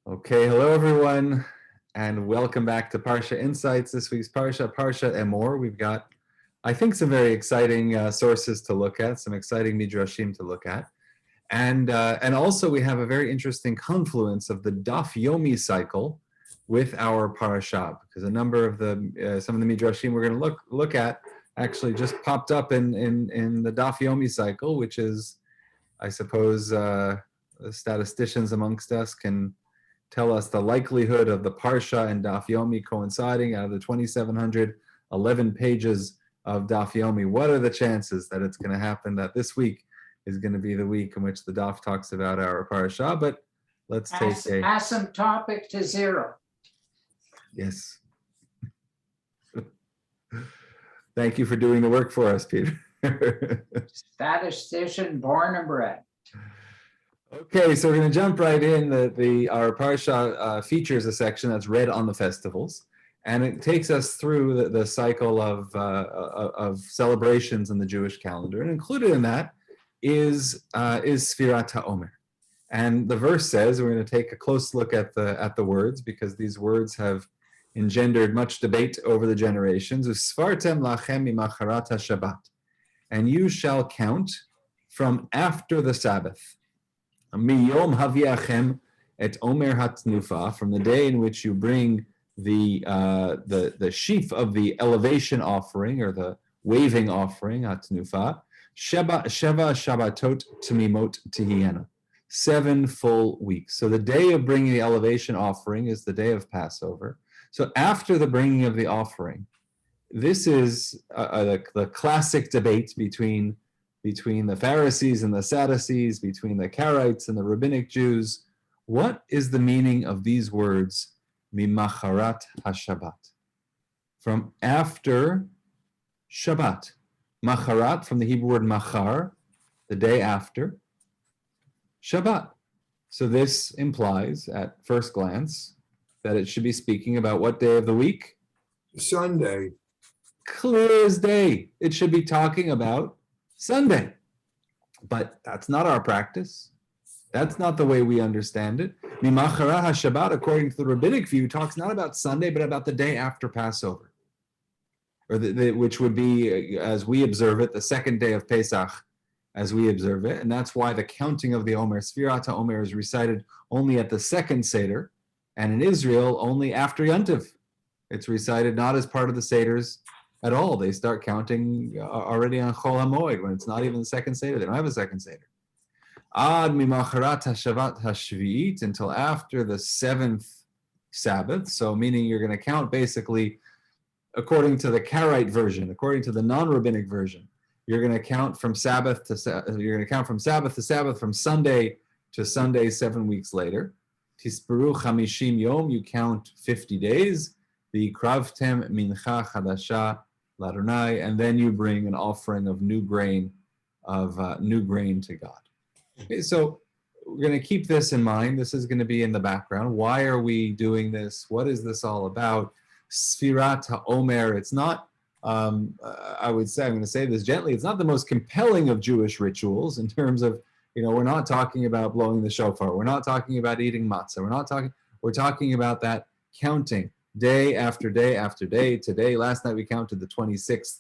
Okay, hello everyone, and welcome back to Parsha Insights. This week's Parsha Emor. We've got, I think, some very exciting sources to look at, some exciting midrashim to look at, and also we have a very interesting confluence of the Daf Yomi cycle with our Parasha, because a number of some of the midrashim we're going to look at actually just popped up in the Daf Yomi cycle, which is, I suppose, the statisticians amongst us can tell us the likelihood of the Parsha and Daf Yomi coinciding out of the 2,711 pages of Daf Yomi. What are the chances that it's going to happen, that this week is going to be the week in which the Daf talks about our Parasha? But let's take asymptotic to zero. Yes. Thank you for doing the work for us, Peter. Statistician born and bred. Okay, so we're going to jump right in. Our Parasha features a section that's read on the festivals, and it takes us through the cycle of celebrations in the Jewish calendar. And included in that is Sfirat HaOmer. And the verse says, we're going to take a close look at the words, because these words have engendered much debate over the generations. Usfartem lachem mimacharat haShabbat, and you shall count from after the Sabbath. Miyom haviachem et omer hatnufa, from the day in which you bring the sheaf of the elevation offering, or the waving offering, hatnufa, sheva shabbatot tamimot tihiena, 7 full weeks. So the day of bringing the elevation offering is the day of Passover. So after the bringing of the offering, this is the classic debate between the Pharisees and the Sadducees, between the Karaites and the Rabbinic Jews. What is the meaning of these words, mimacharat haShabbat? From after Shabbat. Macharat, from the Hebrew word machar, the day after Shabbat. So this implies, at first glance, that it should be speaking about what day of the week? Sunday. Clear as day. It should be talking about Sunday. But that's not our practice. That's not the way we understand it. Mimachara HaShabbat, according to the rabbinic view, talks not about Sunday, but about the day after Passover, or which would be, as we observe it, the second day of Pesach, as we observe it. And that's why the counting of the Omer, Sfirat HaOmer, is recited only at the second Seder, and in Israel, only after Yontif. It's recited not as part of the Seders at all. They start counting already on Chol HaMoed, when it's not even the second Seder. They don't have a second Seder. Ad mimacharat haShabbat haShvi'it, until after the 7th Sabbath. So meaning you're going to count basically according to the Karaite version, according to the non-rabbinic version. You're going to count from Sabbath to Sabbath, from Sunday to Sunday 7 weeks later. Tisperu chamishim yom, you count 50 days. The kravtem mincha chadasha l'Adonai, and then you bring an offering of new grain to God. Okay, so we're going to keep this in mind. This is going to be in the background. Why are we doing this? What is this all about? Sfirat HaOmer. It's not, I would say, I'm going to say this gently, it's not the most compelling of Jewish rituals in terms of, we're not talking about blowing the shofar. We're not talking about eating matzah. We're talking about that counting day after day after day. Today, last night we counted the 26th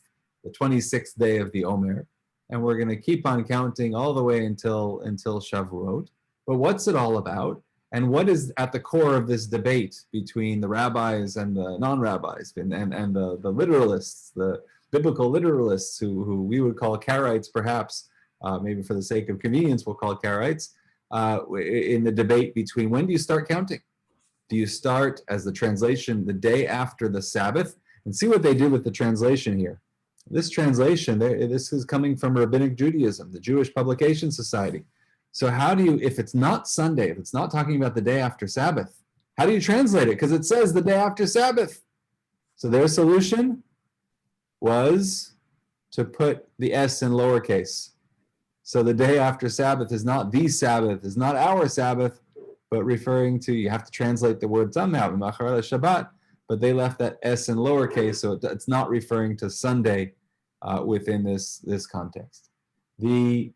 day of the Omer. And we're going to keep on counting all the way until Shavuot. But what's it all about? And what is at the core of this debate between the rabbis and the non-rabbis, and the literalists, the biblical literalists, who we would call Karaites, perhaps, maybe for the sake of convenience, we'll call Karaites, in the debate between when do you start counting? Do you start, as the translation, the day after the Sabbath? And see what they did with the translation here. This translation, this is coming from Rabbinic Judaism, the Jewish Publication Society. So how do you, if it's not Sunday, if it's not talking about the day after Sabbath, how do you translate it? Because it says the day after Sabbath. So their solution was to put the S in lowercase. So the day after Sabbath is not the Sabbath, is not our Sabbath, but referring to, you have to translate the word somehow, Shabbat, but they left that S in lowercase, so it's not referring to Sunday within this context. The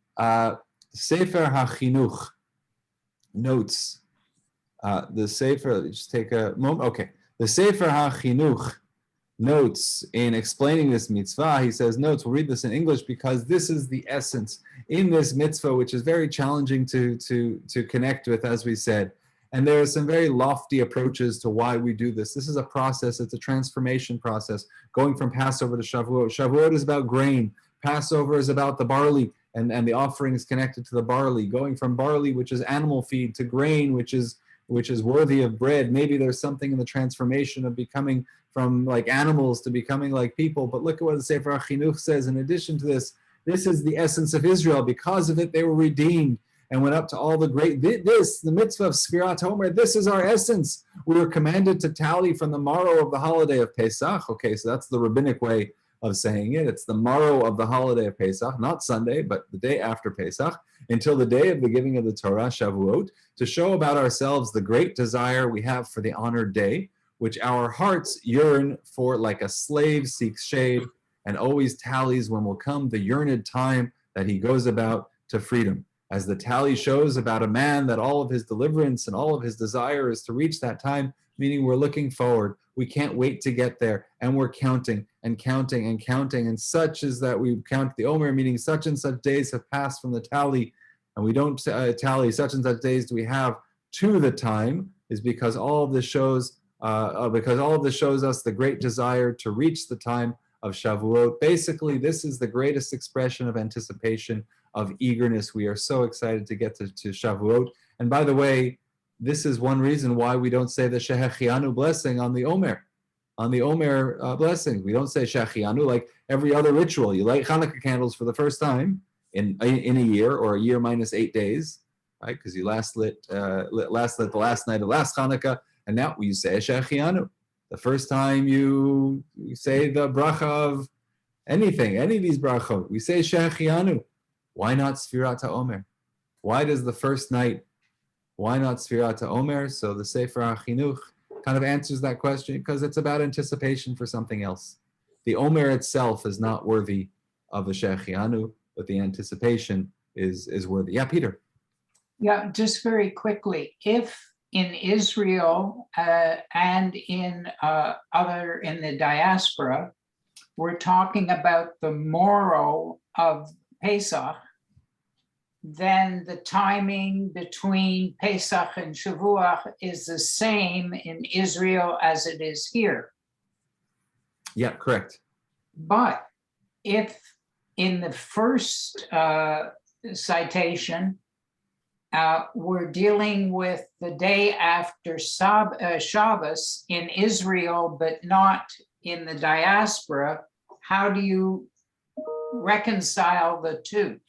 Sefer HaChinuch notes The Sefer, just take a moment. Okay. The Sefer HaChinuch notes in explaining this mitzvah, he says, we'll read this in English because this is the essence in this mitzvah, which is very challenging to connect with, as we said. And there are some very lofty approaches to why we do this. This is a process, it's a transformation process, going from Passover to Shavuot. Shavuot is about grain. Passover is about the barley, and the offering is connected to the barley. Going from barley, which is animal feed, to grain, which is worthy of bread. Maybe there's something in the transformation of becoming from like animals to becoming like people. But look at what the Sefer HaChinuch says. In addition to this, this is the essence of Israel. Because of it, they were redeemed and went up to all the great, the mitzvah of Spherotomy, this is our essence. We were commanded to tally from the morrow of the holiday of Pesach. Okay, so that's the rabbinic way of saying it. It's the morrow of the holiday of Pesach, not Sunday, but the day after Pesach, until the day of the giving of the Torah, Shavuot, to show about ourselves the great desire we have for the honored day, which our hearts yearn for like a slave seeks shade and always tallies when will come the yearned time that he goes about to freedom. As the tally shows about a man that all of his deliverance and all of his desire is to reach that time, meaning we're looking forward. We can't wait to get there, and we're counting and counting and counting, and such is that we count the Omer, meaning such and such days have passed from the tally, and we don't tally such and such days do we have to the time, is because all of this shows us the great desire to reach the time of Shavuot. Basically, this is the greatest expression of anticipation, of eagerness. We are so excited to get to Shavuot. And by the way, this is one reason why we don't say the Shehechianu blessing on the Omer. On the Omer blessing, we don't say Shehechianu like every other ritual. You light Hanukkah candles for the first time in a year, or a year minus 8 days, right? Because you last lit the last night of last Hanukkah, and now you say Shehechianu. The first time you say the bracha of anything, any of these brachot, we say Shehechianu. Why not Sfirat HaOmer? Why does the first night, why not Sfirat HaOmer? So the Sefer HaChinuch kind of answers that question because it's about anticipation for something else. The Omer itself is not worthy of a Shehechianu, but the anticipation is worthy. Yeah, Peter. Yeah, just very quickly, if in Israel and in the diaspora, we're talking about the morrow of Pesach, then the timing between Pesach and Shavuot is the same in Israel as it is here. Yeah, correct. But if in the first citation, we're dealing with the day after Shabbos in Israel, but not in the diaspora, how do you reconcile the two?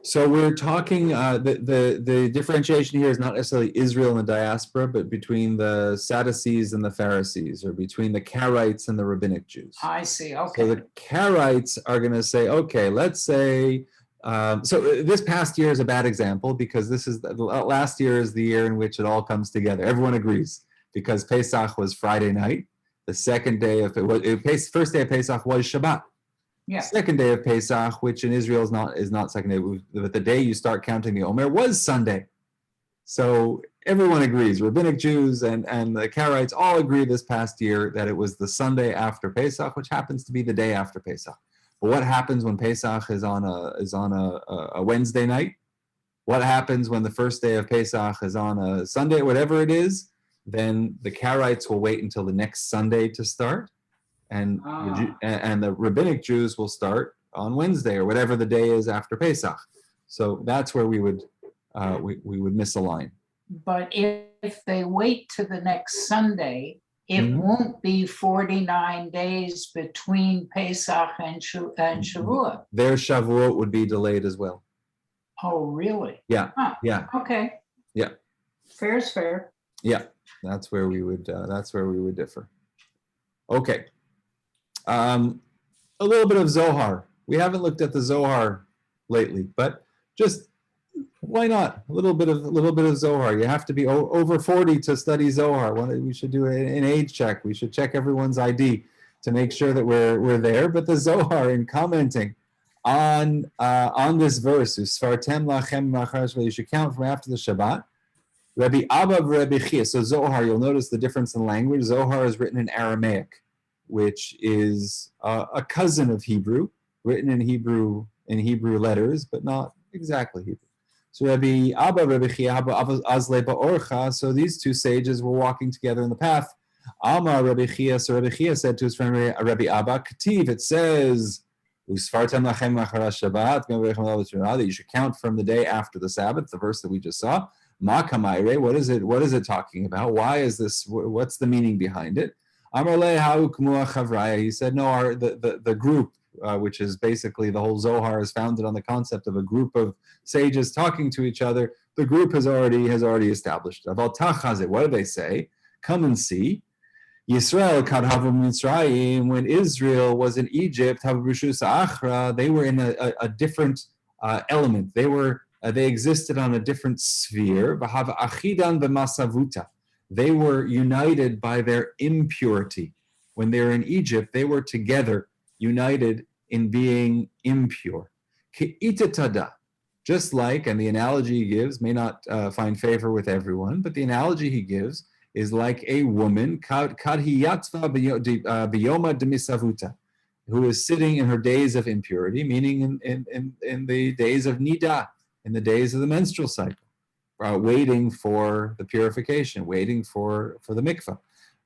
So we're talking, the differentiation here is not necessarily Israel and the diaspora, but between the Sadducees and the Pharisees, or between the Karaites and the Rabbinic Jews. I see, okay. So the Karaites are going to say, okay, let's say, so this past year is a bad example because this is, last year is the year in which it all comes together. Everyone agrees because Pesach was Friday night. The second day of first day of Pesach was Shabbat. Yeah. Second day of Pesach, which in Israel is not second day, but the day you start counting the Omer was Sunday. So everyone agrees, Rabbinic Jews and the Karaites all agree this past year that it was the Sunday after Pesach, which happens to be the day after Pesach. But what happens when Pesach is on a Wednesday night? What happens when the first day of Pesach is on a Sunday, whatever it is? Then the Karaites will wait until the next Sunday to start. And the Rabbinic Jews will start on Wednesday or whatever the day is after Pesach. So that's where we would misalign. But if they wait to the next Sunday, it won't be 49 days between Pesach and Shavuot. Their Shavuot would be delayed as well. Oh, really? Yeah. Huh. Yeah. Okay. Yeah. Fair is fair. Yeah, that's where we would differ. Okay. A little bit of Zohar. We haven't looked at the Zohar lately, but just why not? A little bit of Zohar. You have to be over 40 to study Zohar. We should do an age check. We should check everyone's ID to make sure that we're there. But the Zohar, in commenting on this verse, Usfartem lachem machar, you should count from after the Shabbat. Rabbi Abba Rabbi Chia. So Zohar, you'll notice the difference in language. Zohar is written in Aramaic, which is a cousin of Hebrew, written in Hebrew letters, but not exactly Hebrew. So Rabbi Abba Rabbi Chia Azle Ba'orcha. So these two sages were walking together in the path. Amar Rabbi Chia. So Rabbi Chia said to his friend Rabbi Abba, Ketiv, it says, that you should count from the day after the Sabbath, the verse that we just saw. Ma kamaire, what is it talking about? Why is this? What's the meaning behind it? He said, no, the group, which is basically the whole Zohar, is founded on the concept of a group of sages talking to each other. The group has already established. What do they say? Come and see. Yisrael kadhavu Mitzrayim, when Israel was in Egypt, they were in a different element. They existed on a different sphere. They were united by their impurity. When they were in Egypt, they were together, united in being impure. Just like, and the analogy he gives may not find favor with everyone, but the analogy he gives is like a woman, who is sitting in her days of impurity, meaning in the days of nida, in the days of the menstrual cycle, waiting for the purification, waiting for the mikvah.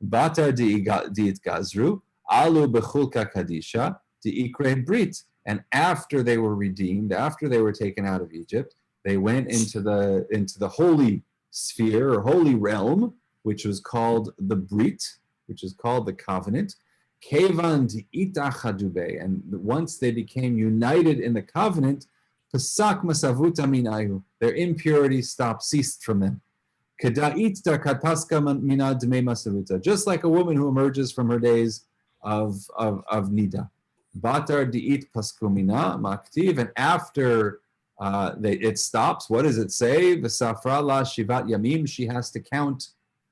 Batar di'it gazru, alu bechulka kadisha, di'ikre brit. And after they were redeemed, after they were taken out of Egypt, they went into the holy sphere or holy realm, which was called the Brit, which is called the covenant. Kevan di'itachadube. And once they became united in the covenant, pasak masavuta minayu, their impurity ceased from them. Keda'itta kataska mina dmei masavuta, just like a woman who emerges from her days of nida. Batar di'it paskumina maktiv, and after it stops, what does it say? V'safra la shivat yamim, she has to count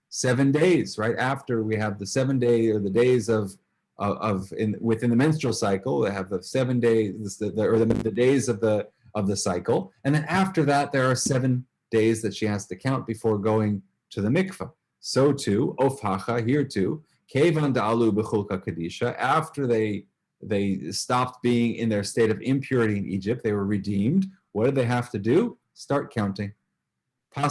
7 days, right? After we have the 7 day or the days within the menstrual cycle, they have the 7 days, the days of the cycle, and then after that there are 7 days that she has to count before going to the mikvah. So too, ofhacha, here too, kevan da'alu b'chulka kadisha, after they stopped being in their state of impurity in Egypt, they were redeemed. What did they have to do? Start counting. So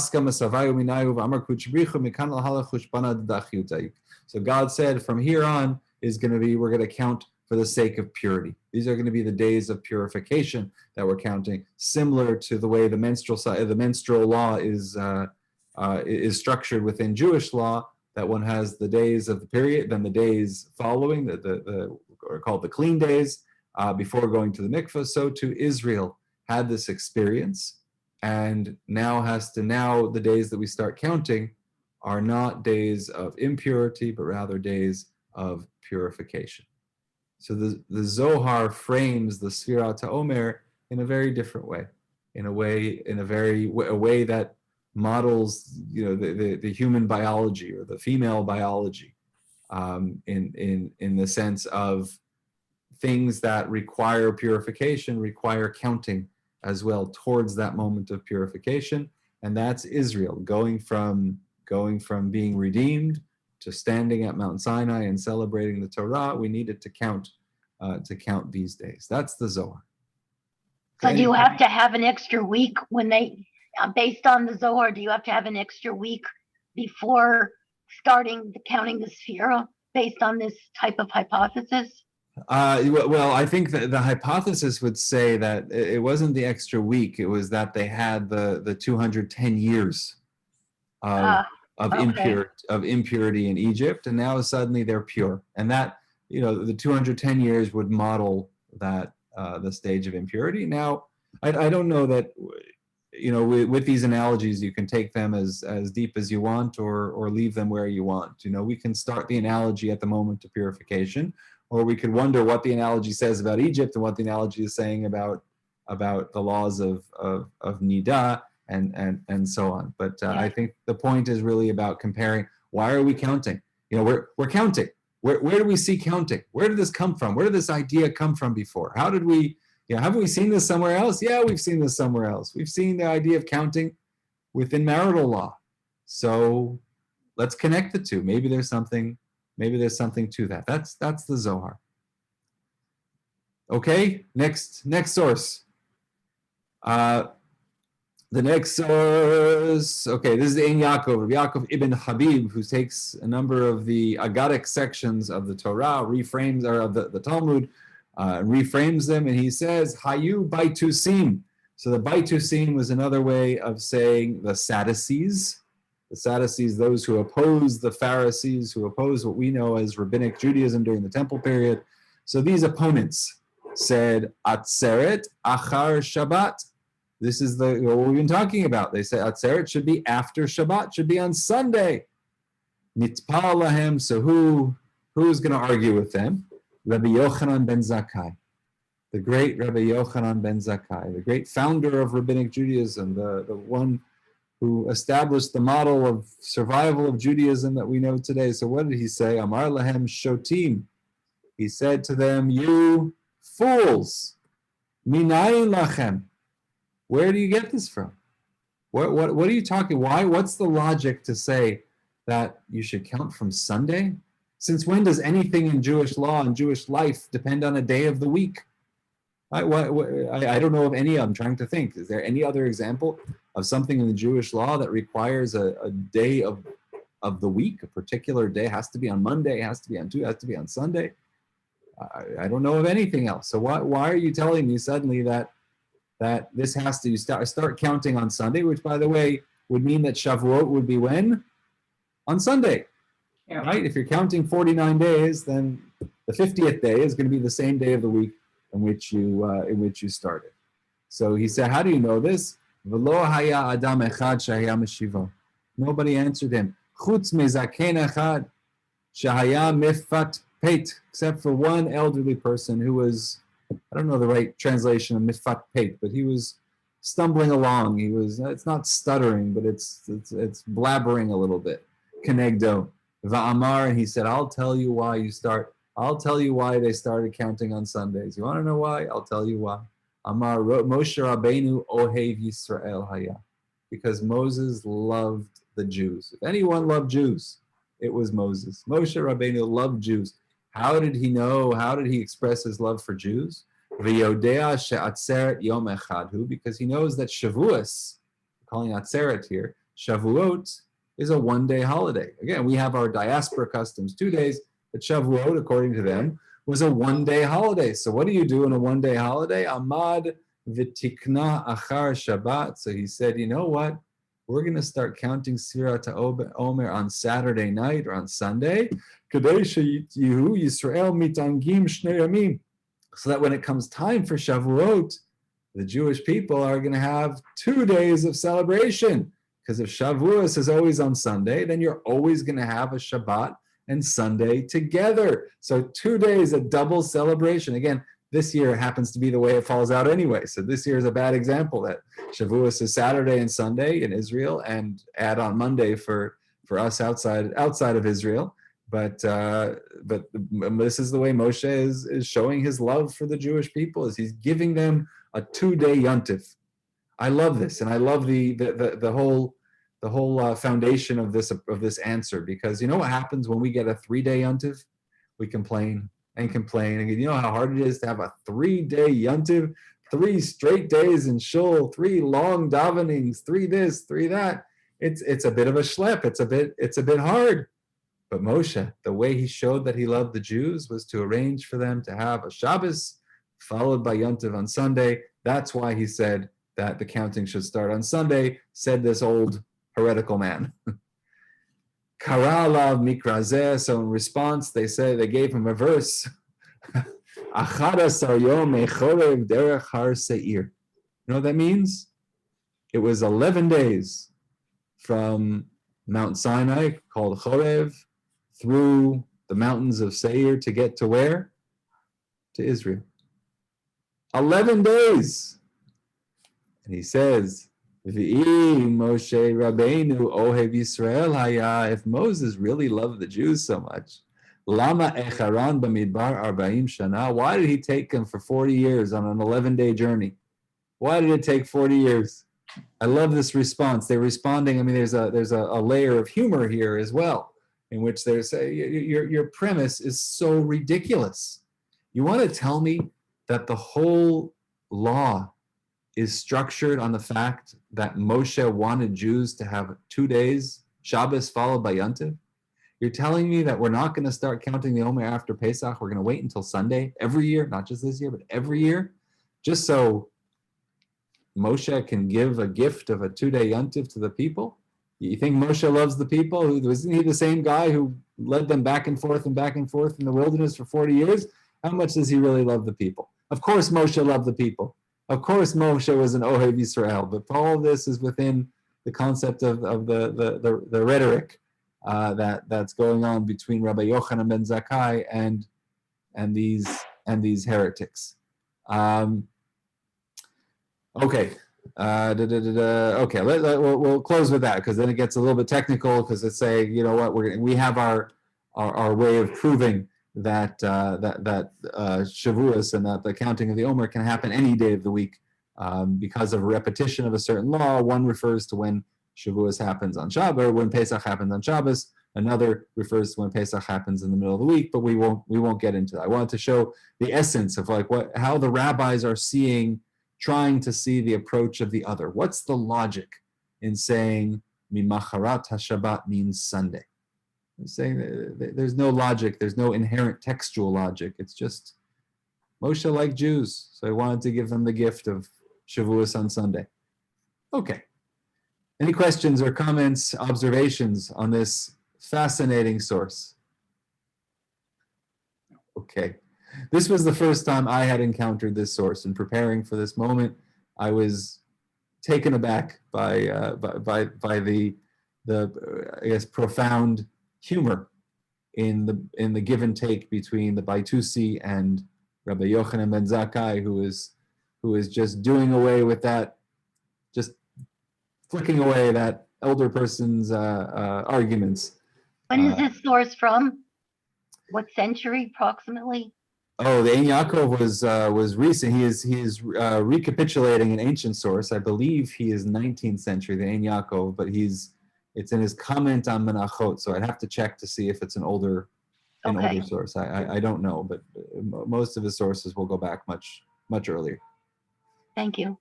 God said, from here on we're going to count for the sake of purity. These are going to be the days of purification that we're counting, similar to the way the menstrual law is structured within Jewish law, that one has the days of the period, then the days following, are called the clean days, before going to the mikvah. So too Israel had this experience, and now the days that we start counting are not days of impurity, but rather days of purification. So the Zohar frames the Spherotomy in a very different way, a way that models, the human biology or the female biology, in the sense of things that require purification require counting as well towards that moment of purification, and that's Israel going from being redeemed to standing at Mount Sinai and celebrating the Torah. We needed to count these days. That's the Zohar. So do you have to have an extra week when based on the Zohar? Do you have to have an extra week before starting counting the Sphera based on this type of hypothesis? Well, I think that the hypothesis would say that it wasn't the extra week; it was that they had the 210 years of impurity in Egypt, and now suddenly they're pure. And that, the 210 years would model that the stage of impurity. Now, I don't know that, with these analogies, you can take them as deep as you want or leave them where you want. We can start the analogy at the moment of purification, or we could wonder what the analogy says about Egypt and what the analogy is saying about the laws of Nida and so on. But I think the point is really about comparing. Why are we counting? We're counting. Where do we see counting? Where did this come from? Where did this idea come from before? How did we, haven't we seen this somewhere else? Yeah, we've seen this somewhere else. We've seen the idea of counting within marital law. So let's connect the two. Maybe there's something to that. That's the Zohar. Okay, next source. The next source, okay, this is the Yakov, Rabbi Yakov ibn Habib, who takes a number of the Agadic sections of the Torah, reframes, or of the Talmud, reframes them, and he says, Hayu baitusim. So the baitusim was another way of saying the Sadducees. The Sadducees, those who oppose the Pharisees, who oppose what we know as Rabbinic Judaism during the Temple period. So these opponents said, Atzeret achar Shabbat. This is what we've been talking about. They say Atzeret should be after Shabbat, should be on Sunday. Nitpal lahem. So who's going to argue with them? Rabbi Yochanan ben Zakkai, the great Rabbi Yochanan ben Zakkai, the great founder of Rabbinic Judaism, the one who established the model of survival of Judaism that we know today. So what did he say? Amar lahem shotim. He said to them, you fools, minayin lachem. Where do you get this from? What are you talking? Why? What's the logic to say that you should count from Sunday? Since when does anything in Jewish law and Jewish life depend on a day of the week? I don't know of any. I'm trying to think. Is there any other example of something in the Jewish law that requires a day of the week? A particular day has to be on Monday, has to be on Tuesday, has to be on Sunday. I don't know of anything else. So why are you telling me suddenly that this has to, you start counting on Sunday, which, by the way, would mean that Shavuot would be when? On Sunday, yeah. Right? If you're counting 49 days, then the 50th day is going to be the same day of the week in which you started. So he said, how do you know this? V'lo haya adam echad shehaya meshivo. Nobody answered him. Chutz mezaken echad shehaya mifat peit, except for one elderly person who was, I don't know the right translation of mifat peit, but he was stumbling along. He was, it's not stuttering, but it's blabbering a little bit. Kenegdo va'amar, and he said, I'll tell you why they started counting on Sundays. You want to know why? I'll tell you why. Amar Moshe Rabbeinu ohev Yisrael haya, because Moses loved the Jews. If anyone loved Jews, it was Moses. Moshe Rabbeinu loved Jews. How did he know? How did he express his love for Jews? V'yodea she'atzeret yom echadhu, because he knows that Shavuos, calling Atzeret here, Shavuot is a one-day holiday. Again, we have our diaspora customs 2 days, but Shavuot, according to them, was a one-day holiday. So what do you do on a one-day holiday? Amad v'tikna achar Shabbat. So he said, you know what? We're going to start counting Spherotomy Omer on Saturday night or on Sunday. So that when it comes time for Shavuot, the Jewish people are going to have 2 days of celebration. Because if Shavuos is always on Sunday, then you're always going to have a Shabbat and Sunday together. So 2 days, a double celebration. Again, this year happens to be the way it falls out anyway. So this year is a bad example that Shavuos is Saturday and Sunday in Israel, and add on Monday for us outside of Israel. But this is the way Moshe is showing his love for the Jewish people, is he's giving them a 2-day yontif. I love this, and I love the whole foundation of this answer, because you know what happens when we get a 3-day yontif? We complain and complain, and you know how hard it is to have a 3-day yontif, 3 straight days in shul, 3 long davenings, 3 this, 3 that. It's a bit of a schlep. It's a bit hard. But Moshe, the way he showed that he loved the Jews was to arrange for them to have a Shabbos followed by yontif on Sunday. That's why he said that the counting should start on Sunday, said this old heretical man. Karalav mikrazeh. So in response, they gave him a verse. Achadasar yom mechorev derech har seir. You know what that means? It was 11 days from Mount Sinai, called Chorev, through the mountains of Seir to get to where? To Israel. 11 days. And he says, Moshe Rabbeinu ohev Yisrael haya. If Moses really loved the Jews so much, lama echaran b'midbar 40 shana. Why did he take them for 40 years on an 11-day journey? Why did it take 40 years? I love this response. They're responding. I mean, there's a layer of humor here as well, in which they're saying your premise is so ridiculous. You want to tell me that the whole law is structured on the fact that Moshe wanted Jews to have 2 days, Shabbos followed by Yontiv? You're telling me that we're not going to start counting the Omer after Pesach? We're going to wait until Sunday every year, not just this year, but every year, just so Moshe can give a gift of a 2-day Yontiv to the people? You think Moshe loves the people? Isn't he the same guy who led them back and forth in the wilderness for 40 years? How much does he really love the people? Of course Moshe loved the people. Of course Moshe was an Ohev Yisrael, but all of this is within the concept of the rhetoric that's going on between Rabbi Yochanan ben Zakkai and these heretics. Okay. Okay, we'll close with that, because then it gets a little bit technical, because it's saying, you know what, we have our way of proving that Shavuos and that the counting of the Omer can happen any day of the week because of a repetition of a certain law. One refers to when Shavuos happens on Shabbat, when Pesach happens on Shabbos. Another refers to when Pesach happens in the middle of the week, but we won't get into that. I wanted to show the essence of how the rabbis are trying to see the approach of the other. What's the logic in saying Mimacharat HaShabbat means Sunday? I'm saying there's no logic, there's no inherent textual logic. It's just Moshe liked Jews, so he wanted to give them the gift of Shavuos on Sunday. Okay. Any questions or comments, observations on this fascinating source? Okay. This was the first time I had encountered this source. In preparing for this moment, I was taken aback by the I guess profound humor in the give and take between the Baitusi and Rabbi Yochanan ben Zakkai, who is just doing away with that, just flicking away that elder person's arguments. When is this source from? What century approximately? Oh, the Ein Yakov was recent. He is recapitulating an ancient source. I believe he is 19th century, the Ein Yakov, but it's in his comment on Menachot. So I'd have to check to see if it's an older source. I don't know, but most of his sources will go back much earlier. Thank you.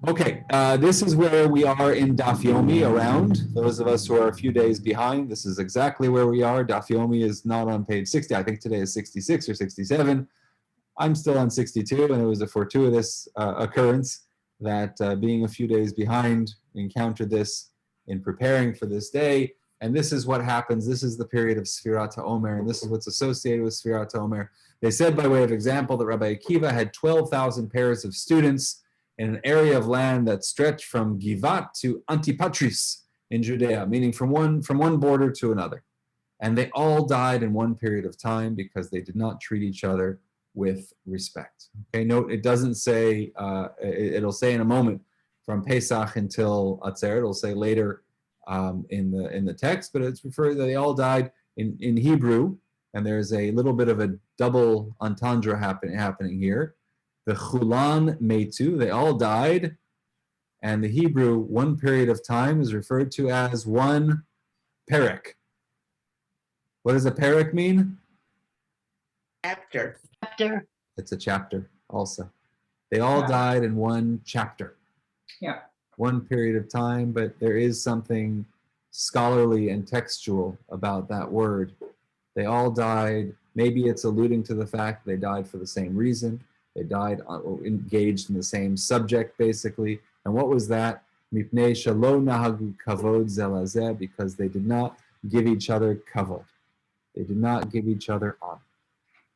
Okay, this is where we are in Daf Yomi around. Those of us who are a few days behind, this is exactly where we are. Daf Yomi is not on page 60. I think today is 66 or 67. I'm still on 62, and it was a fortuitous occurrence that being a few days behind, encountered this in preparing for this day. And this is what happens. This is the period of Sfirat HaOmer, and this is what's associated with Sfirat HaOmer. They said, by way of example, that Rabbi Akiva had 12,000 pairs of students in an area of land that stretched from Givat to Antipatris in Judea, meaning from one border to another. And they all died in one period of time because they did not treat each other with respect. Okay, note, it doesn't say, it'll say in a moment, from Pesach until Atzer, it'll say later in the text, but it's referred that they all died in Hebrew, and there's a little bit of a double entendre happening here. The Chulan Metu, they all died, and the Hebrew, one period of time is referred to as one perek. What does a perek mean? Chapter. It's a chapter also. They all died in one chapter. Yeah. One period of time, but there is something scholarly and textual about that word. They all died. Maybe it's alluding to the fact they died for the same reason. They died engaged in the same subject, basically. And what was that? Mipnei shelo nahagu kavod zelazeh, because they did not give each other kavod. They did not give each other honor.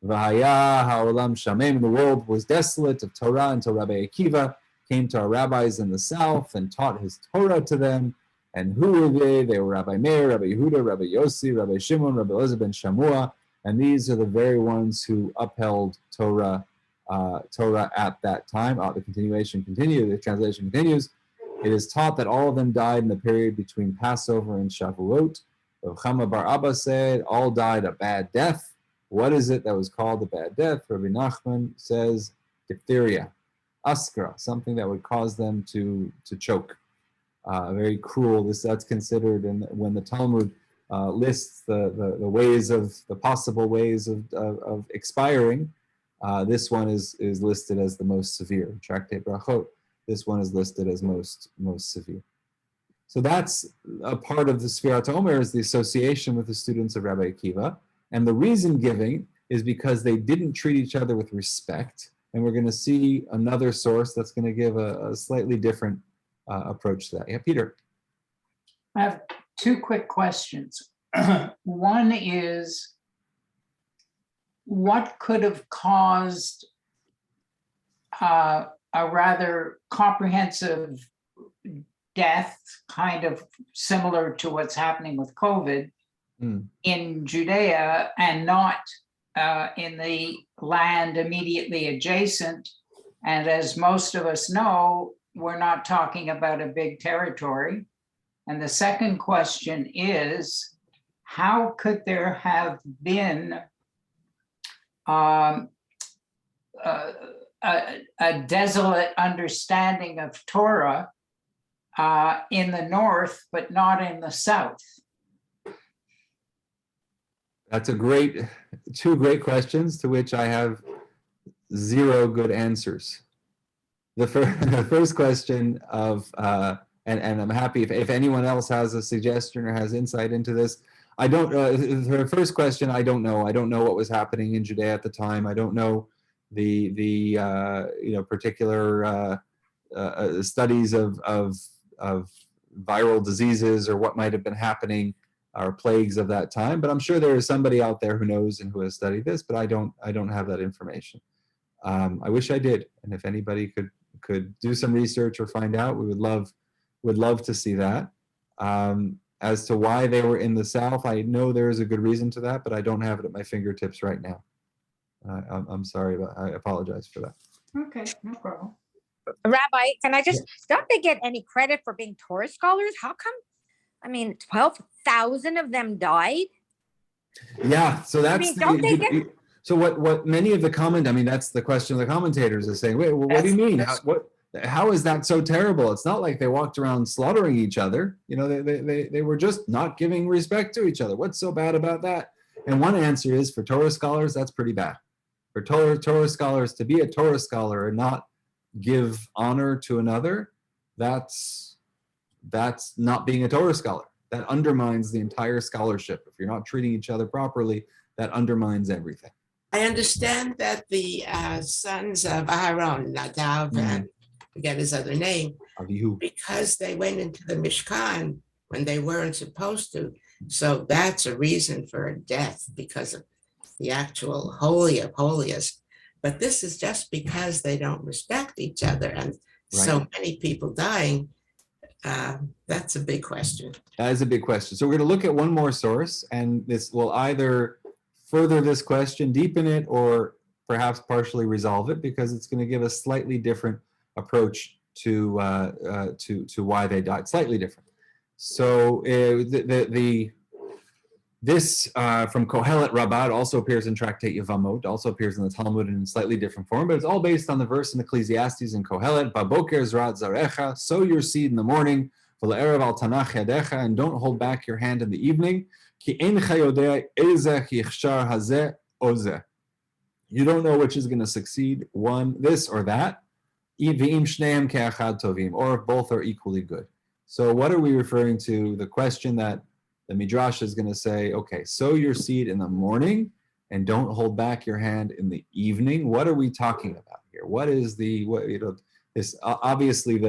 V'haya ha'olam shamem, the world was desolate of Torah until Rabbi Akiva came to our rabbis in the south and taught his Torah to them. And who were they? They were Rabbi Meir, Rabbi Yehuda, Rabbi Yossi, Rabbi Shimon, Rabbi Elazar ben Shamua. And these are the very ones who upheld Torah at that time. The translation continues. It is taught that all of them died in the period between Passover and Shavuot. Rav Chama bar Abba said all died a bad death. What is it that was called a bad death? Rabbi Nachman says diphtheria. askra, something that would cause them to choke. Very cruel. That's considered, and when the Talmud lists the ways of the possible ways of expiring, this one is listed as the most severe. Tractate Brachot, this one is listed as most severe. So that's a part of the Spherotomy, is the association with the students of Rabbi Akiva, and the reason giving is because they didn't treat each other with respect. And we're going to see another source that's going to give a slightly different approach to that. Yeah, Peter. I have two quick questions. One is, what could have caused a rather comprehensive death, kind of similar to what's happening with COVID in Judea and not in the land immediately adjacent? And as most of us know, we're not talking about a big territory. And the second question is, how could there have been a desolate understanding of Torah in the north, but not in the south? That's two great questions to which I have zero good answers. The first question of, and I'm happy if anyone else has a suggestion or has insight into this. I don't, the first question, I don't know. I don't know what was happening in Judea at the time. I don't know the particular studies of viral diseases or what might have been happening, or plagues of that time. But I'm sure there is somebody out there who knows and who has studied this, but I don't have that information. I wish I did, and if anybody could do some research or find out, we would love to see that. As to why they were in the South, I know there is a good reason to that, but I don't have it at my fingertips right now. I'm sorry, but I apologize for that. Okay, no problem. Rabbi, can I just, don't they get any credit for being Torah scholars? How come, 12,000 of them died? Yeah, so that's don't they get? So what many of the that's the question of the commentators is saying, wait, well, what do you mean? How is that so terrible? It's not like they walked around slaughtering each other. They were just not giving respect to each other. What's so bad about that? And one answer is, for Torah scholars, that's pretty bad. For Torah scholars to be a Torah scholar and not give honor to another, that's not being a Torah scholar. That undermines the entire scholarship. If you're not treating each other properly, that undermines everything. I understand that the sons of Aaron, Nadav, and forget his other name, Avihu, because they went into the Mishkan when they weren't supposed to. So that's a reason for a death, because of the actual holy of holiest. But this is just because they don't respect each other, and so many people dying. That's a big question. That is a big question. So we're going to look at one more source, and this will either further this question, deepen it, or perhaps partially resolve it, because it's going to give a slightly different approach to why they died. Slightly different. So this from Kohelet Rabbah also appears in Tractate Yevamot, also appears in the Talmud in slightly different form, but it's all based on the verse in Ecclesiastes and Kohelet, Baboker zrat zarecha, sow your seed in the morning, v'le'erev al tanach yadecha, and don't hold back your hand in the evening. Ki eincha yodea ezeh yichshar hazeh ozeh. You don't know which is going to succeed, one, this or that, v'im shneim ke'achad tovim, or if both are equally good. So what are we referring to? The question that the Midrash is going to say, okay, sow your seed in the morning and don't hold back your hand in the evening. What are we talking about here? What is this? Obviously,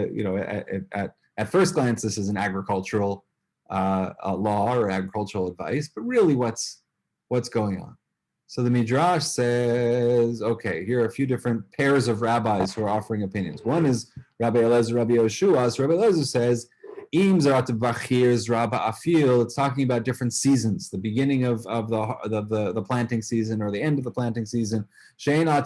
at first glance, this is an agricultural law or agricultural advice, but really, what's going on? So the Midrash says, okay, here are a few different pairs of rabbis who are offering opinions. One is Rabbi Elazar, Rabbi Yoshua. So Rabbi Elazar says, it's talking about different seasons, the beginning of the planting season or the end of the planting season. Meaning,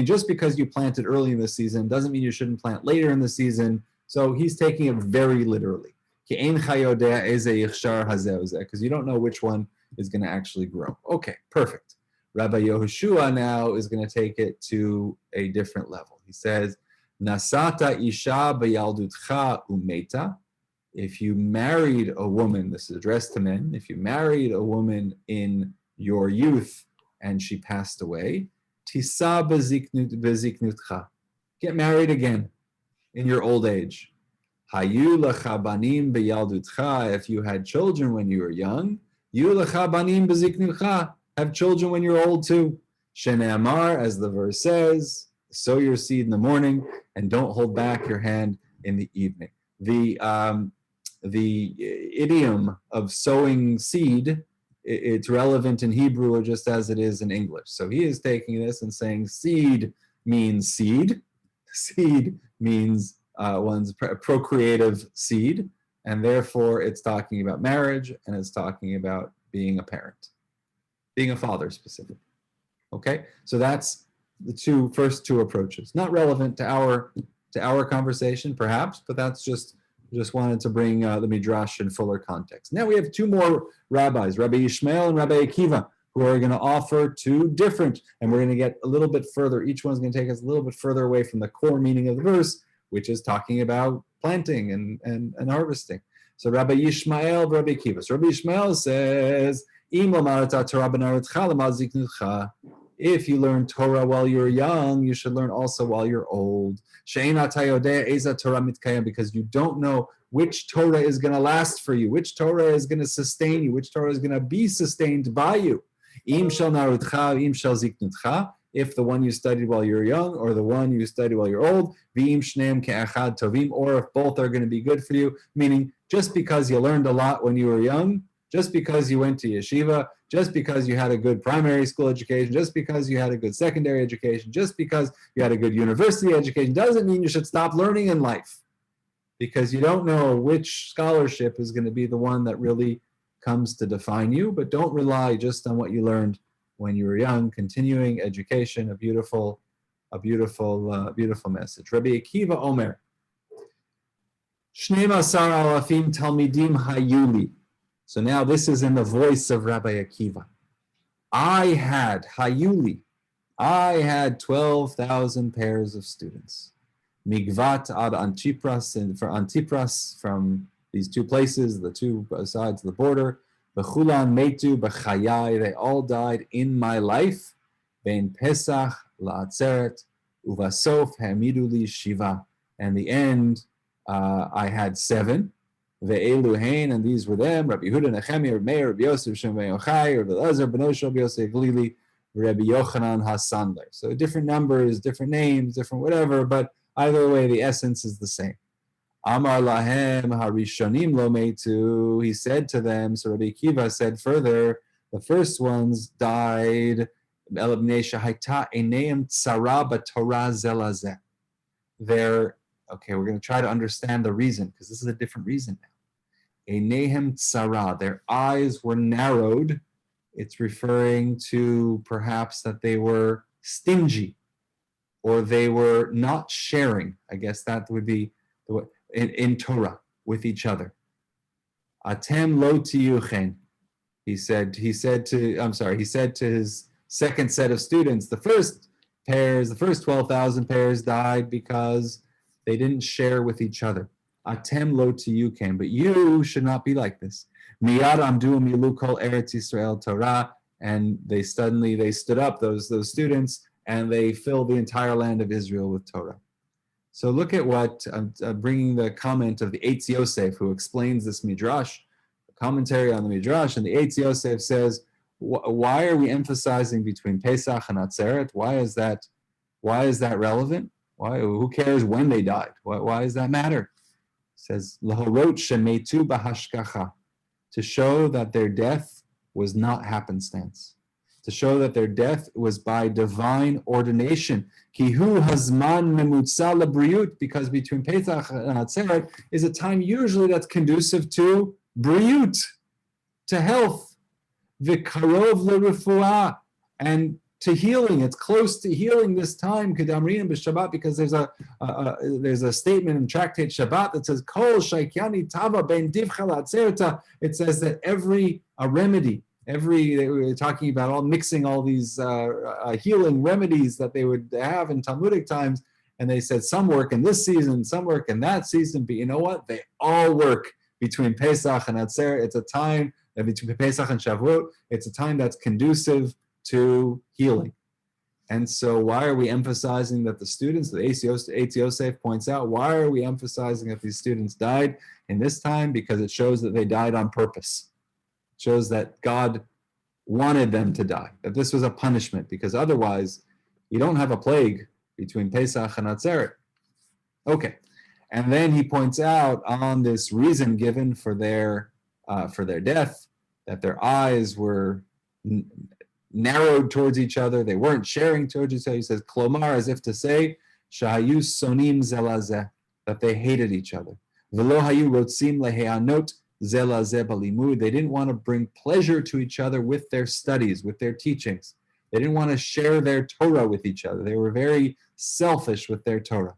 just because you planted early in the season doesn't mean you shouldn't plant later in the season. So he's taking it very literally. Because you don't know which one is going to actually grow. Okay, perfect. Rabbi Yehoshua now is going to take it to a different level. He says, Nasata isha b'yaldutcha umeta. If you married a woman, this is addressed to men, if you married a woman in your youth and she passed away, tisa beziknutcha. Get married again in your old age. Hayu lecha banim b'yaldutcha. If you had children when you were young, yu lecha banim beziknutcha. Have children when you're old too. Shene'amar, as the verse says, sow your seed in the morning and don't hold back your hand in the evening. The idiom of sowing seed, it's relevant in Hebrew or just as it is in English. So he is taking this and saying seed means seed. Seed means one's procreative seed, and therefore it's talking about marriage and it's talking about being a parent, being a father specifically. Okay, so that's the first two approaches. Not relevant to our conversation, perhaps, but that's just wanted to bring the Midrash in fuller context. Now we have two more rabbis, Rabbi Ishmael and Rabbi Akiva, who are going to offer two different, and we're going to get a little bit further. Each one's going to take us a little bit further away from the core meaning of the verse, which is talking about planting and harvesting. So Rabbi Ishmael, Rabbi Akiva. So Rabbi Ishmael says, if you learn Torah while you're young, you should learn also while you're old. Because you don't know which Torah is going to last for you, which Torah is going to sustain you, which Torah is going to be sustained by you. If the one you studied while you're young or the one you studied while you're old, or if both are going to be good for you, meaning just because you learned a lot when you were young, just because you went to yeshiva, just because you had a good primary school education, just because you had a good secondary education, just because you had a good university education, doesn't mean you should stop learning in life, because you don't know which scholarship is going to be the one that really comes to define you. But don't rely just on what you learned when you were young. Continuing education, a beautiful message. Rabbi Akiva Omer, 12 alafim talmidim hayuli. So now this is in the voice of Rabbi Akiva. I had 12,000 pairs of students. Migvat ad Antipras, and for Antipras, from these two places, the two sides of the border. Bechulan metu b'chayai, they all died in my life. Bein Pesach la'atzeret, uvasof hamidu li shiva. And the end, I had 7. Ve'elu hein, and these were them: Rabbi Yehuda, Nechemia, Rabbi Meir, Rabbi Yosef, Shem ben Yochai, Rabbi Elazar, Ben Osho, Rabbi Yosef Glili, Rabbi Yochanan HaSandler. So different numbers, different names, different whatever, but either way, the essence is the same. Amar lahem harishonim lo metu. He said to them, so Rabbi Akiva said further, the first ones died. They're, okay, we're going to try to understand the reason, because this is a different reason now. Einehem tzara, their eyes were narrowed. It's referring to perhaps that they were stingy, or they were not sharing. I guess that would be in Torah with each other. Atem lo tiyuchen. He said to his second set of students, the first 12,000 pairs died because they didn't share with each other. Atem lo tiyuchen, but you should not be like this. Miyad amdu milu kol Eretz Yisrael Torah, and they stood up, those students, and they filled the entire land of Israel with Torah. So look at what I'm bringing the comment of the Eitz Yosef, who explains this midrash, the commentary on the midrash, and the Eitz Yosef says, why are we emphasizing between Pesach and Atzeret? Why is that relevant? Why? Who cares when they died? Why does that matter? It says, Lahorot shemetu bahashgacha, to show that their death was not happenstance, to show that their death was by divine ordination. Kihu hazman memutza lebriut, because between Pesach and Atzeret is a time usually that's conducive to briut, to health, v'karov lerefuah, and to healing. It's close to healing this time, kedamrin b'Shabbat, because there's a statement in Tractate Shabbat that says, Kol shaykyani tava ben divcha la'atzerta. It says that every remedy They were talking about mixing all these healing remedies that they would have in Talmudic times. And they said some work in this season, some work in that season. But you know what? They all work between Pesach and Atzeret. It's a time between Pesach and Shavuot. It's a time that's conducive to healing. And so why are we emphasizing that the students, the Eitz Yosef points out, why are we emphasizing that these students died in this time? Because it shows that they died on purpose. It shows that God wanted them to die, that this was a punishment, because otherwise you don't have a plague between Pesach and Atzeret. Okay. And then he points out on this reason given for their death, that their eyes were narrowed towards each other. They weren't sharing towards each other. He says, Klomar, as if to say, Shahayu sonim zelazeh, that they hated each other. Velo hayu rotzim leheanot zelazeh balimud. They didn't want to bring pleasure to each other with their studies, with their teachings. They didn't want to share their Torah with each other. They were very selfish with their Torah.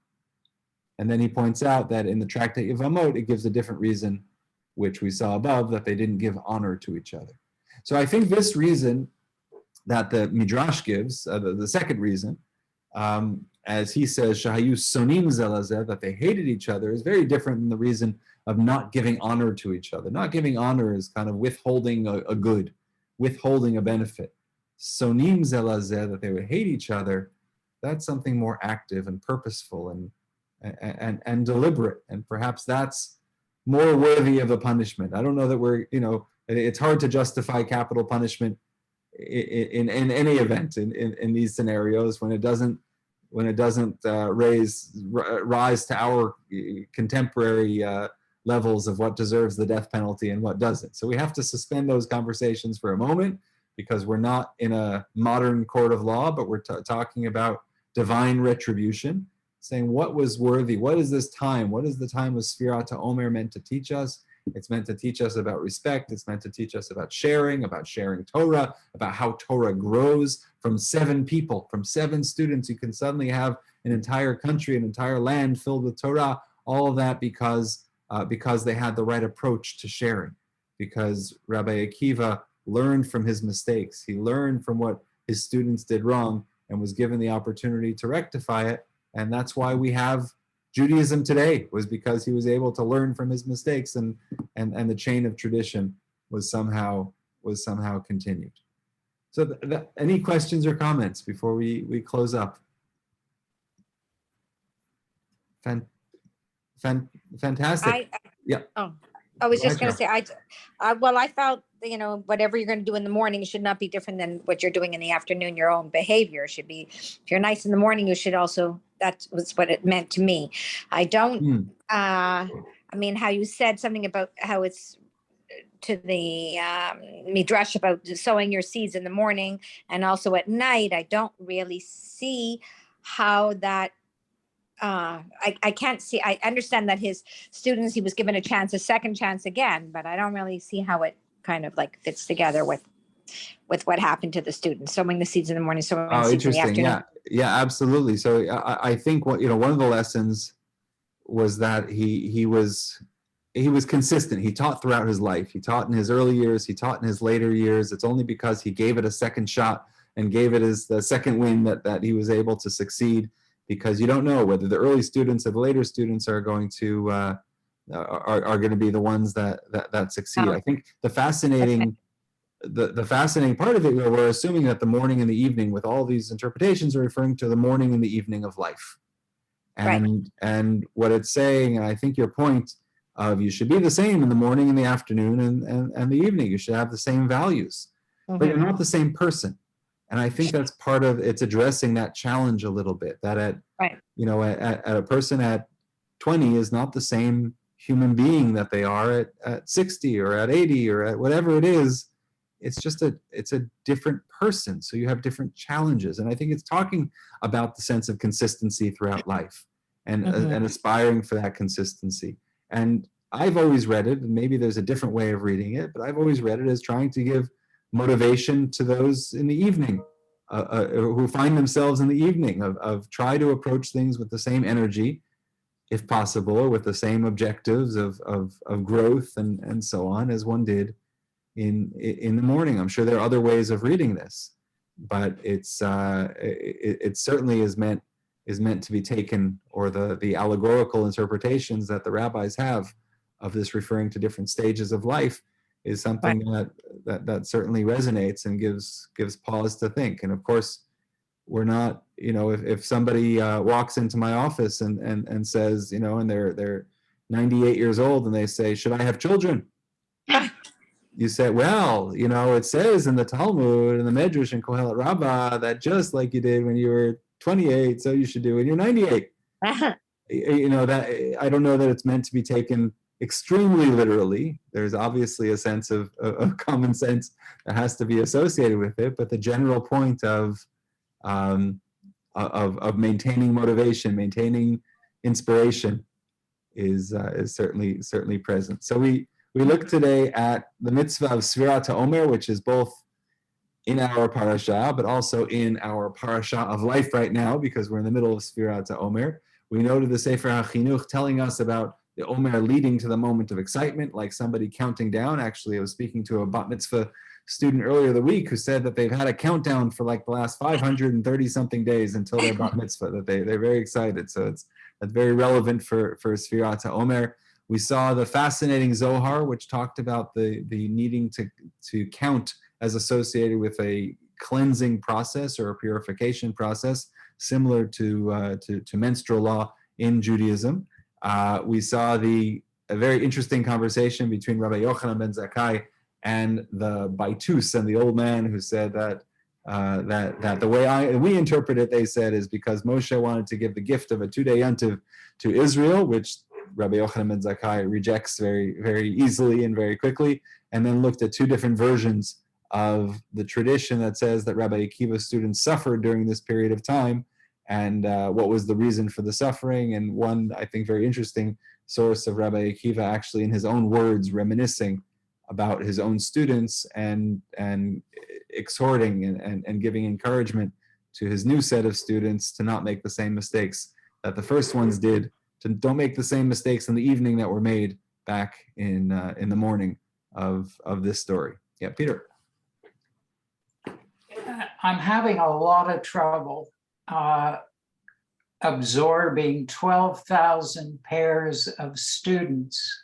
And then he points out that in the tractate Yevamot, it gives a different reason, which we saw above, that they didn't give honor to each other. So I think this reason that the Midrash gives, the second reason, as he says, Shahayu sonim zelazeh, that they hated each other, is very different than the reason of not giving honor to each other. Not giving honor is kind of withholding a good, withholding a benefit. Sonim zelazeh, that they would hate each other, that's something more active and purposeful and deliberate, and perhaps that's more worthy of a punishment. I don't know that it's hard to justify capital punishment in any event in these scenarios when it doesn't rise to our contemporary levels of what deserves the death penalty and what doesn't. So we have to suspend those conversations for a moment, because we're not in a modern court of law, but we're talking about divine retribution, saying what was worthy, what is this time, what is the time of Spherotomy meant to teach us? It's meant to teach us about respect. It's meant to teach us about sharing Torah, about how Torah grows from 7 people, from 7 students. You can suddenly have an entire country, an entire land filled with Torah, all of that because they had the right approach to sharing, because Rabbi Akiva learned from his mistakes. He learned from what his students did wrong and was given the opportunity to rectify it. And that's why we have Judaism today, was because he was able to learn from his mistakes, and the chain of tradition was somehow continued. So any questions or comments before we close up? Fantastic. I was just going to say, I felt, whatever you're going to do in the morning should not be different than what you're doing in the afternoon. Your own behavior should be, if you're nice in the morning, you should also, that was what it meant to me. I don't, how you said something about how it's to the Midrash about sowing your seeds in the morning and also at night. I don't really see how that, I can't see, I understand that his students, he was given a second chance again, but I don't really see how it kind of like fits together with what happened to the students, sowing the seeds in the morning, sowing the seeds in the afternoon. Yeah, absolutely. So I think one of the lessons was that he was consistent. He taught throughout his life. He taught in his early years. He taught in his later years. It's only because he gave it a second shot and gave it the second win that he was able to succeed, because you don't know whether the early students or the later students are going to are going to be the ones that succeed. I think the fascinating part of it, we're assuming that the morning and the evening with all these interpretations are referring to the morning and the evening of life. And what it's saying, and I think your point of you should be the same in the morning and the afternoon and the evening, you should have the same values, but you're not the same person. And I think that's part of it's addressing that challenge a little bit, that at a person at 20 is not the same human being that they are at 60 or at 80 or at whatever it is. It's just it's a different person. So you have different challenges. And I think it's talking about the sense of consistency throughout life and aspiring for that consistency. And I've always read it, and maybe there's a different way of reading it, but I've always read it as trying to give motivation to those in the evening who find themselves in the evening of try to approach things with the same energy, if possible, or with the same objectives of growth and so on as one did in the morning. I'm sure there are other ways of reading this, but it certainly is meant to be taken, or the allegorical interpretations that the rabbis have of this referring to different stages of life is something that certainly resonates and gives pause to think. And of course, we're not, if somebody walks into my office and says, and they're 98 years old and they say, should I have children? You say, well, it says in the Talmud and the Medrash and Kohelet Rabbah that just like you did when you were 28, so you should do when you're 98. That I don't know that it's meant to be taken extremely literally. There's obviously a sense of common sense that has to be associated with it, but the general point of maintaining motivation, maintaining inspiration is certainly present. So we look today at the mitzvah of Spherotomy, which is both in our Parasha, but also in our Parasha of life right now, because we're in the middle of Spherotomy. We noted the Sefer HaChinuch telling us about the Omer leading to the moment of excitement, like somebody counting down. Actually, I was speaking to a bat mitzvah student earlier the week who said that they've had a countdown for like the last 530 something days until their bat mitzvah, that they're very excited. So that's very relevant for Spherotomy. We saw the fascinating Zohar, which talked about the needing to count as associated with a cleansing process or a purification process, similar to menstrual law in Judaism. We saw a very interesting conversation between Rabbi Yochanan ben Zakkai and the Baitus, and the old man who said that the way we interpret it, they said, is because Moshe wanted to give the gift of a 2-day yontiv to Israel, which Rabbi Yochanan ben Zakkai rejects very, very easily and very quickly, and then looked at two different versions of the tradition that says that Rabbi Akiva students suffered during this period of time, and what was the reason for the suffering. And one, I think, very interesting source of Rabbi Akiva actually in his own words reminiscing about his own students and exhorting and giving encouragement to his new set of students to not make the same mistakes that the first ones did, to don't make the same mistakes in the evening that were made back in the morning of this story. Yeah, Peter. I'm having a lot of trouble absorbing 12,000 pairs of students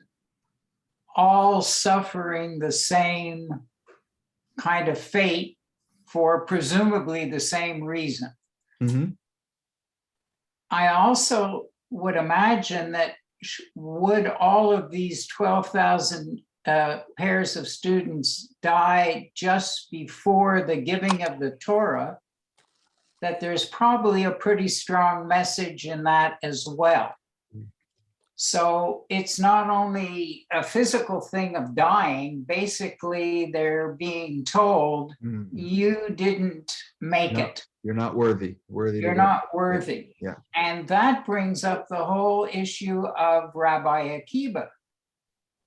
all suffering the same kind of fate for presumably the same reason. Mm-hmm. I also would imagine that would all of these 12,000 pairs of students die just before the giving of the Torah, that there's probably a pretty strong message in that as well. So it's not only a physical thing of dying, basically they're being told, you didn't make it. You're not worthy. You're not worthy. Yeah. And that brings up the whole issue of Rabbi Akiva.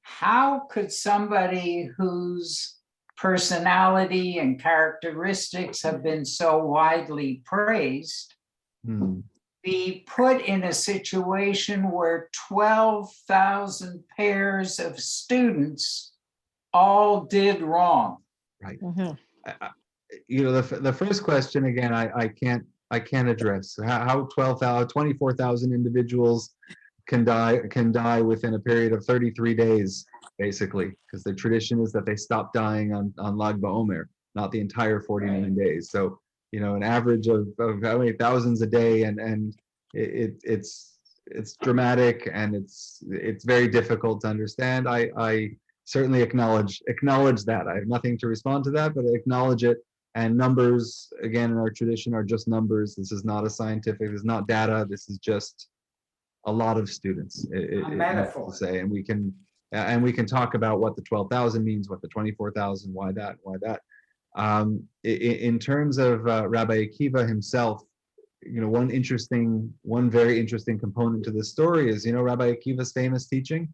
How could somebody whose personality and characteristics have been so widely praised be put in a situation where 12,000 pairs of students all did wrong? Right. The first question again, I can't address how 24,000 individuals can die within a period of 33 days, basically, because the tradition is that they stop dying on Lag BaOmer, not the entire 49 days. So, an average of how many thousands a day, and it's dramatic, and it's very difficult to understand. I certainly acknowledge that. I have nothing to respond to that, but I acknowledge it. And numbers, again, in our tradition are just numbers. This is not a scientific, this is not data. This is just a lot of students. A metaphor. To say, and we can talk about what the 12,000 means, what the 24,000, why that. In terms of Rabbi Akiva himself, one very interesting component to this story is, Rabbi Akiva's famous teaching,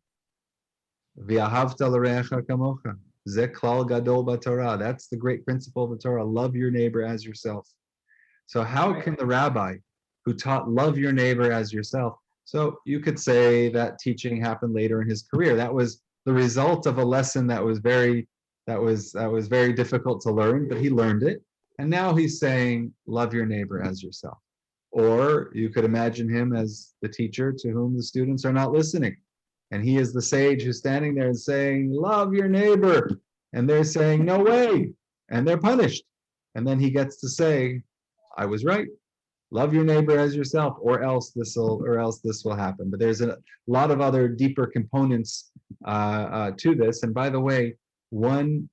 V'ahavta l'reacha kamocha, ze klal gadol b'Torah. That's the great principle of the Torah. Love your neighbor as yourself. So how can the rabbi who taught love your neighbor as yourself? So you could say that teaching happened later in his career. That was the result of a lesson that was very That was very difficult to learn, but he learned it. And now he's saying, love your neighbor as yourself. Or you could imagine him as the teacher to whom the students are not listening. And he is the sage who's standing there and saying, love your neighbor. And they're saying, no way. And they're punished. And then he gets to say, I was right. Love your neighbor as yourself, or else this will happen. But there's a lot of other deeper components to this. And by the way, one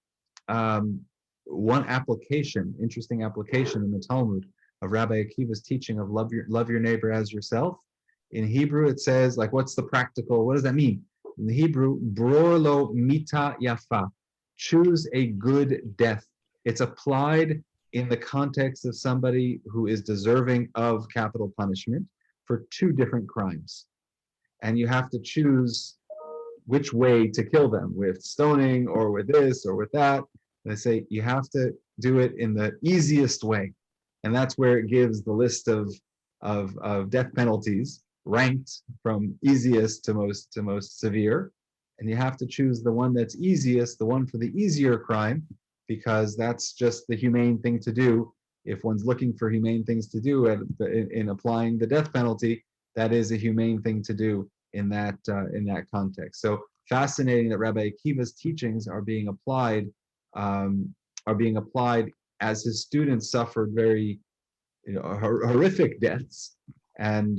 interesting application in the Talmud of Rabbi Akiva's teaching of love your neighbor as yourself. In Hebrew, it says, like, what's the practical? What does that mean? In the Hebrew, bror lo mita yafa, choose a good death. It's applied in the context of somebody who is deserving of capital punishment for two different crimes. And you have to choose which way to kill them, with stoning or with this or with that. They say you have to do it in the easiest way. And that's where it gives the list of death penalties ranked from easiest to most severe. And you have to choose the one that's easiest, the one for the easier crime, because that's just the humane thing to do. If one's looking for humane things to do in applying the death penalty, that is a humane thing to do in that context. So fascinating that Rabbi Akiva's teachings are being applied as his students suffered very horrific deaths, and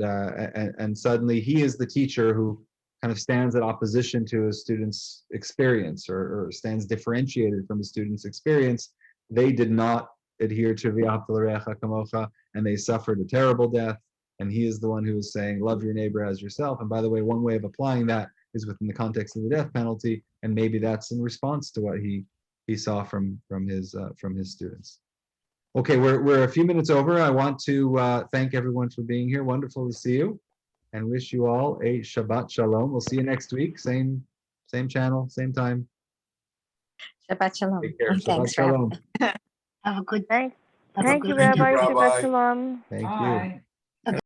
suddenly he is the teacher who kind of stands at opposition to his students' experience, or stands differentiated from the students' experience. They did not adhere to V'ahavta l'reacha kamocha, and they suffered a terrible death. And he is the one who is saying, love your neighbor as yourself. And by the way, one way of applying that is within the context of the death penalty, and maybe that's in response to what he saw from his students. Okay, we're a few minutes over. I want to thank everyone for being here. Wonderful to see you, and wish you all a Shabbat Shalom. We'll see you next week. Same channel, same time. Shabbat shalom. Take care. And Shabbat thanks, Shalom. Have a good Thank have a you, good Rabbi. night. Shabbat Shalom. Thank you. Bye.